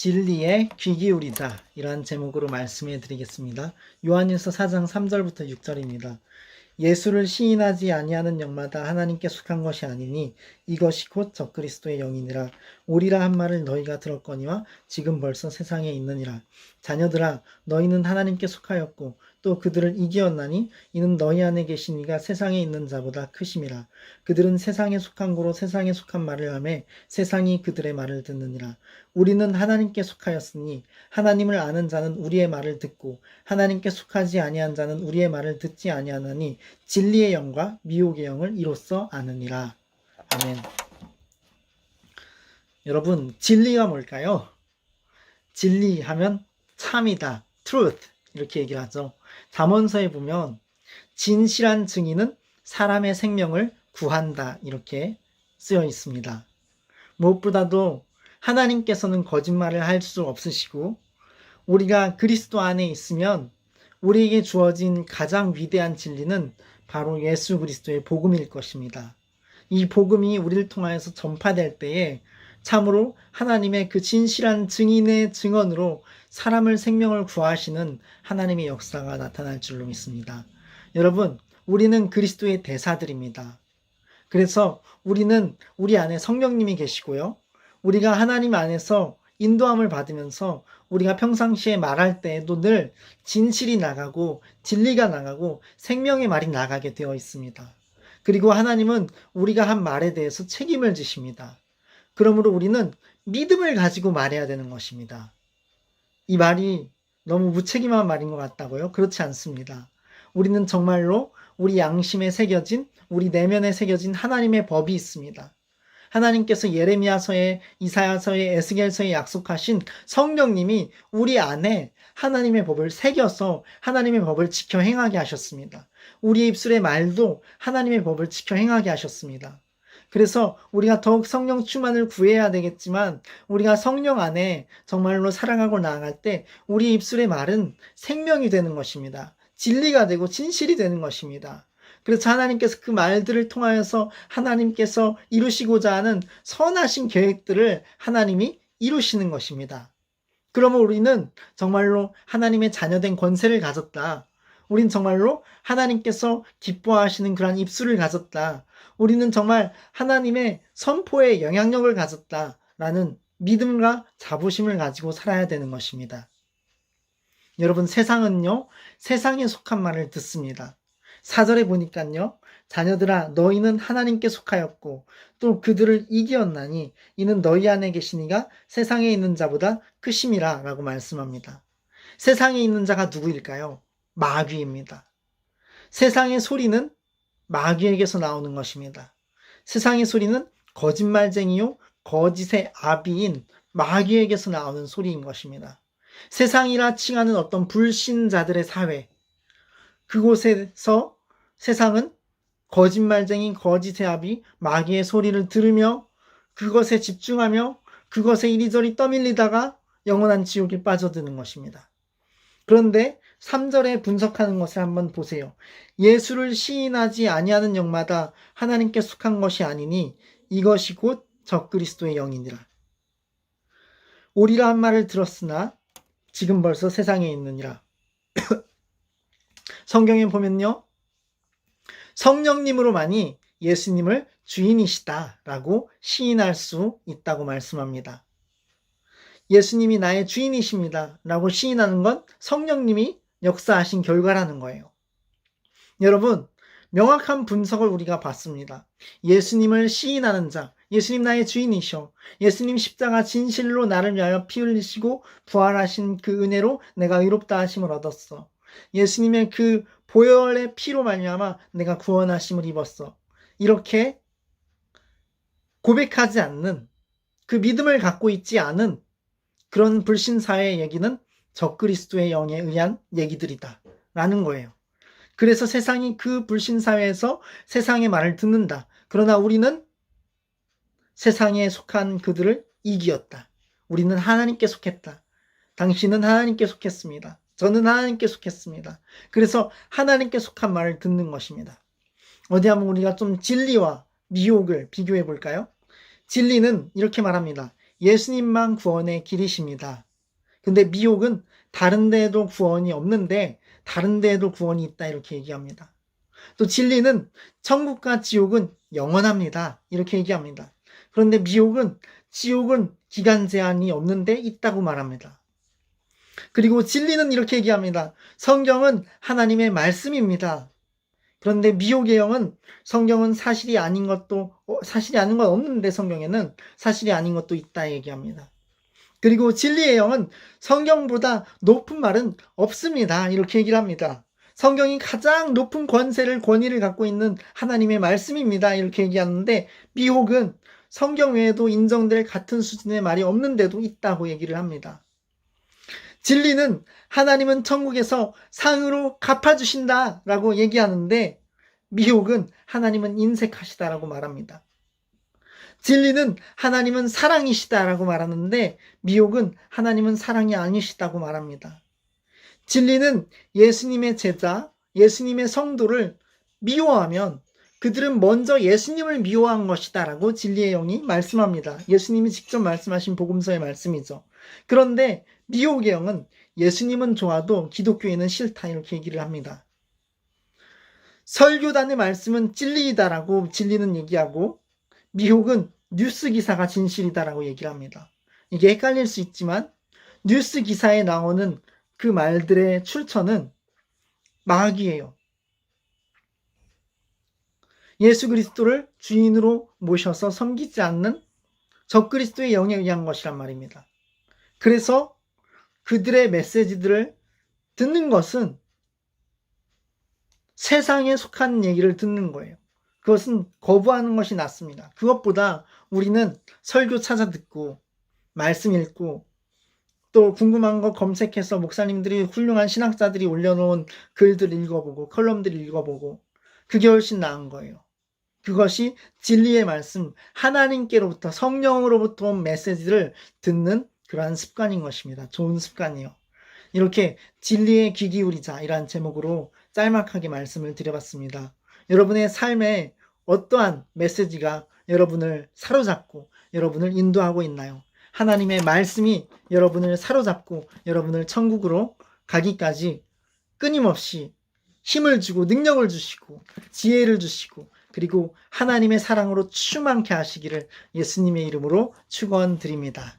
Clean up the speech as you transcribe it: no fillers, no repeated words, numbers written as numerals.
진리에 귀 기울이자, 이러한 제목으로 말씀해 드리겠습니다. 요한일서 4장 3절부터 6절입니다. 예수를 시인하지 아니하는 영마다 하나님께 속한 것이 아니니 이것이 곧 적그리스도의 영이니라. 오리라 한 말을 너희가 들었거니와 지금 벌써 세상에 있느니라. 자녀들아, 너희는 하나님께 속하였고 또 그들을 이기었나니 이는 너희 안에 계신 이가 세상에 있는 자보다 크심이라. 그들은 세상에 속한 고로 세상에 속한 말을 하매 세상이 그들의 말을 듣느니라. 우리는 하나님께 속하였으니 하나님을 아는 자는 우리의 말을 듣고 하나님께 속하지 아니한 자는 우리의 말을 듣지 아니하나니 진리의 영과 미혹의 영을 이로써 아느니라. 아멘. 여러분, 진리가 뭘까요? 진리하면 참이다, truth, 이렇게 얘기를 하죠. 잠언서에 보면 진실한 증인은 사람의 생명을 구한다, 이렇게 쓰여 있습니다. 무엇보다도 하나님께서는 거짓말을 할 수 없으시고 우리가 그리스도 안에 있으면 우리에게 주어진 가장 위대한 진리는 바로 예수 그리스도의 복음일 것입니다. 이 복음이 우리를 통하여서 전파될 때에 참으로 하나님의 그 진실한 증인의 증언으로 사람을 생명을 구하시는 하나님의 역사가 나타날 줄로 믿습니다. 여러분, 우리는 그리스도의 대사들입니다. 그래서 우리는 우리 안에 성령님이 계시고요. 우리가 하나님 안에서 인도함을 받으면서 우리가 평상시에 말할 때에도 늘 진실이 나가고 진리가 나가고 생명의 말이 나가게 되어 있습니다. 그리고 하나님은 우리가 한 말에 대해서 책임을 지십니다. 그러므로 우리는 믿음을 가지고 말해야 되는 것입니다. 이 말이 너무 무책임한 말인 것 같다고요? 그렇지 않습니다. 우리는 정말로 우리 양심에 새겨진, 우리 내면에 새겨진 하나님의 법이 있습니다. 하나님께서 예레미야서에, 이사야서에, 에스겔서에 약속하신 성령님이 우리 안에 하나님의 법을 새겨서 하나님의 법을 지켜 행하게 하셨습니다. 우리 입술의 말도 하나님의 법을 지켜 행하게 하셨습니다. 그래서 우리가 더욱 성령 충만을 구해야 되겠지만 우리가 성령 안에 정말로 살아가고 나아갈 때 우리 입술의 말은 생명이 되는 것입니다. 진리가 되고 진실이 되는 것입니다. 그래서 하나님께서 그 말들을 통하여서 하나님께서 이루시고자 하는 선하신 계획들을 하나님이 이루시는 것입니다. 그러면 우리는 정말로 하나님의 자녀된 권세를 가졌다. 우린 정말로 하나님께서 기뻐하시는 그러한 입술을 가졌다. 우리는 정말 하나님의 선포의 영향력을 가졌다라는 믿음과 자부심을 가지고 살아야 되는 것입니다. 여러분, 세상은요, 세상에 속한 말을 듣습니다. 4절에 보니까요, 자녀들아, 너희는 하나님께 속하였고 또 그들을 이기었나니 이는 너희 안에 계신 이가 세상에 있는 자보다 크심이라 라고 말씀합니다. 세상에 있는 자가 누구일까요? 마귀입니다. 세상의 소리는 마귀에게서 나오는 것입니다. 세상의 소리는 거짓말쟁이요, 거짓의 아비인 마귀에게서 나오는 소리인 것입니다. 세상이라 칭하는 어떤 불신자들의 사회, 그곳에서 세상은 거짓말쟁이, 거짓의 아비, 마귀의 소리를 들으며 그것에 집중하며 그것에 이리저리 떠밀리다가 영원한 지옥에 빠져드는 것입니다. 그런데 3절에 분석하는 것을 한번 보세요. 예수를 시인하지 아니하는 영마다 하나님께 속한 것이 아니니 이것이 곧 적그리스도의 영이니라. 오리라 한 말을 들었으나 지금 벌써 세상에 있느니라. 성경에 보면요, 성령님으로만이 예수님을 주인이시다라고 시인할 수 있다고 말씀합니다. 예수님이 나의 주인이십니다 라고 시인하는 건 성령님이 역사하신 결과라는 거예요. 여러분, 명확한 분석을 우리가 봤습니다. 예수님을 시인하는 자, 예수님 나의 주인이셔. 예수님 십자가 진실로 나를 위하여 피 흘리시고 부활하신 그 은혜로 내가 의롭다 하심을 얻었어. 예수님의 그 보혈의 피로 말미암아 내가 구원하심을 입었어. 이렇게 고백하지 않는, 그 믿음을 갖고 있지 않은 그런 불신사의 얘기는 적그리스도의 영에 의한 얘기들이다 라는 거예요. 그래서 세상이 그 불신사회에서 세상의 말을 듣는다. 그러나 우리는 세상에 속한 그들을 이기었다. 우리는 하나님께 속했다. 당신은 하나님께 속했습니다. 저는 하나님께 속했습니다. 그래서 하나님께 속한 말을 듣는 것입니다. 어디 한번 우리가 좀 진리와 미혹을 비교해 볼까요? 진리는 이렇게 말합니다. 예수님만 구원의 길이십니다. 근데 미혹은 다른 데에도 구원이 없는데 다른 데에도 구원이 있다 이렇게 얘기합니다. 또 진리는 천국과 지옥은 영원합니다. 이렇게 얘기합니다. 그런데 미혹은 지옥은 기간 제한이 없는데 있다고 말합니다. 그리고 진리는 이렇게 얘기합니다. 성경은 하나님의 말씀입니다. 그런데 미혹의 영은 성경은 사실이 아닌 건 없는데 성경에는 사실이 아닌 것도 있다 얘기합니다. 그리고 진리의 영은 성경보다 높은 말은 없습니다. 이렇게 얘기를 합니다. 성경이 가장 높은 권위를 갖고 있는 하나님의 말씀입니다. 이렇게 얘기하는데 미혹은 성경 외에도 인정될 같은 수준의 말이 없는데도 있다고 얘기를 합니다. 진리는 하나님은 천국에서 상으로 갚아주신다라고 얘기하는데 미혹은 하나님은 인색하시다라고 말합니다. 진리는 하나님은 사랑이시다라고 말하는데 미혹은 하나님은 사랑이 아니시다고 말합니다. 진리는 예수님의 제자, 예수님의 성도를 미워하면 그들은 먼저 예수님을 미워한 것이다라고 진리의 영이 말씀합니다. 예수님이 직접 말씀하신 복음서의 말씀이죠. 그런데 미혹의 영은 예수님은 좋아도 기독교인은 싫다 이렇게 얘기를 합니다. 설교단의 말씀은 진리이다라고 진리는 얘기하고 미혹은 뉴스 기사가 진실이다라고 얘기를 합니다. 이게 헷갈릴 수 있지만 뉴스 기사에 나오는 그 말들의 출처는 마귀예요. 예수 그리스도를 주인으로 모셔서 섬기지 않는 적그리스도의 영에 의한 것이란 말입니다. 그래서 그들의 메시지들을 듣는 것은 세상에 속한 얘기를 듣는 거예요. 그것은 거부하는 것이 낫습니다. 그것보다 우리는 설교 찾아 듣고 말씀 읽고 또 궁금한 거 검색해서 목사님들이 훌륭한 신학자들이 올려놓은 글들 읽어보고 컬럼들 읽어보고 그게 훨씬 나은 거예요. 그것이 진리의 말씀, 하나님께로부터 성령으로부터 온 메시지를 듣는 그러한 습관인 것입니다. 좋은 습관이요. 이렇게 진리에 귀 기울이자 이란 제목으로 짤막하게 말씀을 드려봤습니다. 여러분의 삶에 어떠한 메시지가 여러분을 사로잡고 여러분을 인도하고 있나요? 하나님의 말씀이 여러분을 사로잡고 여러분을 천국으로 가기까지 끊임없이 힘을 주고 능력을 주시고 지혜를 주시고 그리고 하나님의 사랑으로 충만케 하시기를 예수님의 이름으로 축원드립니다.